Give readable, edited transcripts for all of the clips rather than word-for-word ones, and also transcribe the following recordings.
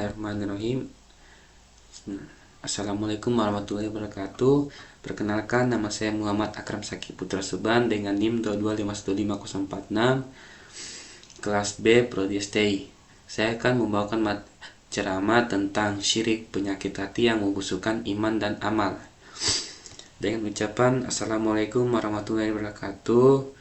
Bismillahirrahmanirrahim. Assalamualaikum warahmatullahi wabarakatuh. Perkenalkan, nama saya Muhammad Akram Saki Putra Suban dengan NIM 2251046, kelas B Prodi STI. Saya akan membawakan ceramah tentang syirik, penyakit hati yang membusukkan iman dan amal. Dengan ucapan Assalamualaikum warahmatullahi wabarakatuh.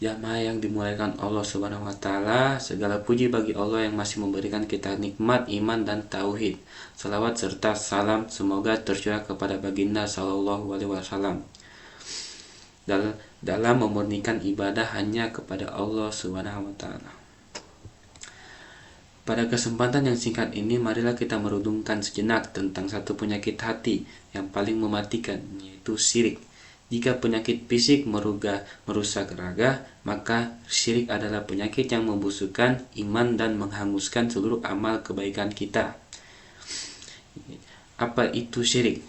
Jamaah yang dimuliakan Allah Subhanahu wa Ta'ala, segala puji bagi Allah yang masih memberikan kita nikmat iman dan tauhid. Salawat serta salam semoga tercurah kepada baginda Sallallahu Alaihi Wasallam dalam memurnikan ibadah hanya kepada Allah Subhanahu wa Ta'ala. Pada kesempatan yang singkat ini, marilah kita merundungkan sejenak tentang satu penyakit hati yang paling mematikan, yaitu syirik. Jika penyakit fisik merusak raga, maka syirik adalah penyakit yang membusukkan iman dan menghanguskan seluruh amal kebaikan kita. Apa itu syirik?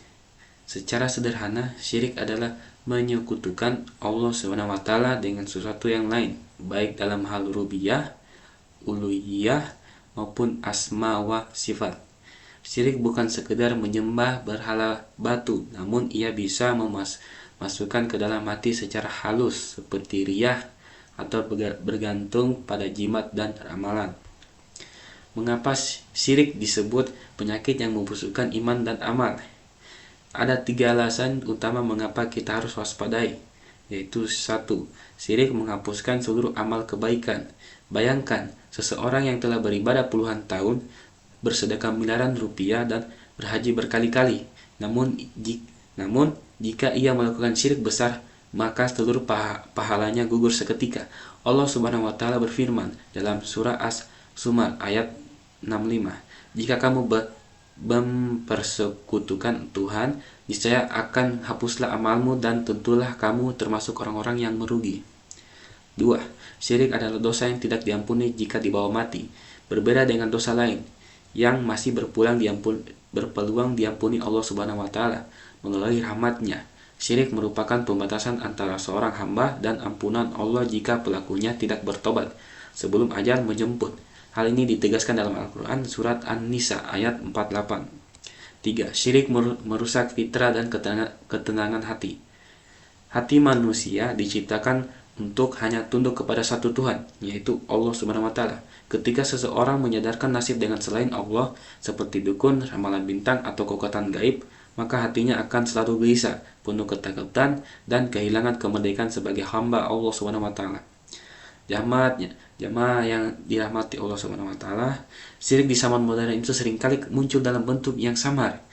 Secara sederhana, syirik adalah menyekutukan Allah SWT dengan sesuatu yang lain, baik dalam hal rububiyah, uluhiyah, maupun asma wa sifat. Syirik bukan sekedar menyembah berhala batu, namun ia bisa masukkan ke dalam hati secara halus seperti riyah atau bergantung pada jimat dan ramalan. Mengapa syirik disebut penyakit yang membusukkan iman dan amal? Ada 3 alasan utama mengapa kita harus waspadai, yaitu 1. Syirik menghapuskan seluruh amal kebaikan. Bayangkan, seseorang yang telah beribadah puluhan tahun, bersedekah miliaran rupiah, dan berhaji berkali-kali, namun jika ia melakukan syirik besar, maka seluruh pahalanya gugur seketika. Allah Subhanahu wa Ta'ala berfirman dalam surah As-Zumar ayat 65, "Jika kamu mempersekutukan Tuhan, niscaya akan hapuslah amalmu dan tentulah kamu termasuk orang-orang yang merugi." 2. Syirik adalah dosa yang tidak diampuni jika dibawa mati. Berbeda dengan dosa lain yang masih berpeluang diampuni Allah Subhanahu wa Ta'ala melalui rahmat-Nya. Syirik merupakan pembatasan antara seorang hamba dan ampunan Allah jika pelakunya tidak bertobat sebelum ajal menjemput. Hal ini ditegaskan dalam Al-Quran surat An-Nisa ayat 48. 3. Syirik merusak fitrah dan ketenangan hati. Hati manusia diciptakan untuk hanya tunduk kepada satu Tuhan, yaitu Allah Subhanahu wa Ta'ala. Ketika seseorang menyadarkan nasib dengan selain Allah, seperti dukun, ramalan bintang, atau kekuatan gaib, maka hatinya akan selalu gelisah, penuh ketakutan, dan kehilangan kemerdekaan sebagai hamba Allah Subhanahu wa Ta'ala. Jamaah yang dirahmati Allah Subhanahu wa Ta'ala, syirik di zaman modern itu seringkali muncul dalam bentuk yang samar,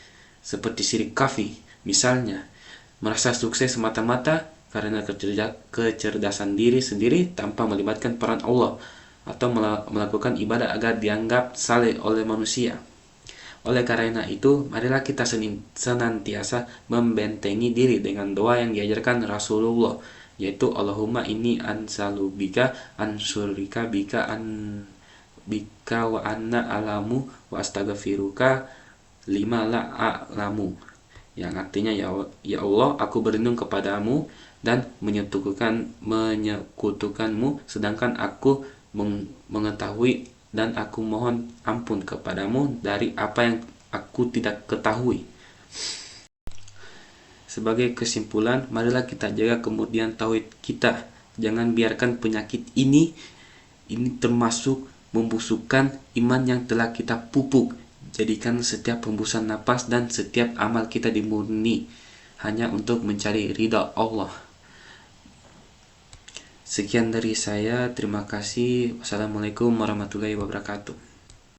seperti syirik kafi. Misalnya, merasa sukses semata-mata karena kecerdasan diri sendiri tanpa melibatkan peran Allah, atau melakukan ibadah agar dianggap saleh oleh manusia. Oleh karena itu, marilah kita senantiasa membentengi diri dengan doa yang diajarkan Rasulullah, yaitu Allahumma inni ansalubika ansurika bika wa anna alamu wa astaghfiruka lima la a'lamu, yang artinya ya Allah, aku berlindung kepadamu dan menyekutukanmu sedangkan aku mengetahui, dan aku mohon ampun kepadamu dari apa yang aku tidak ketahui. Sebagai kesimpulan, marilah kita jaga kemurnian tauhid kita. Jangan biarkan penyakit ini termasuk membusukkan iman yang telah kita pupuk. Jadikan setiap hembusan napas dan setiap amal kita dimurni hanya untuk mencari ridha Allah. Sekian dari saya, terima kasih. Wassalamualaikum warahmatullahi wabarakatuh.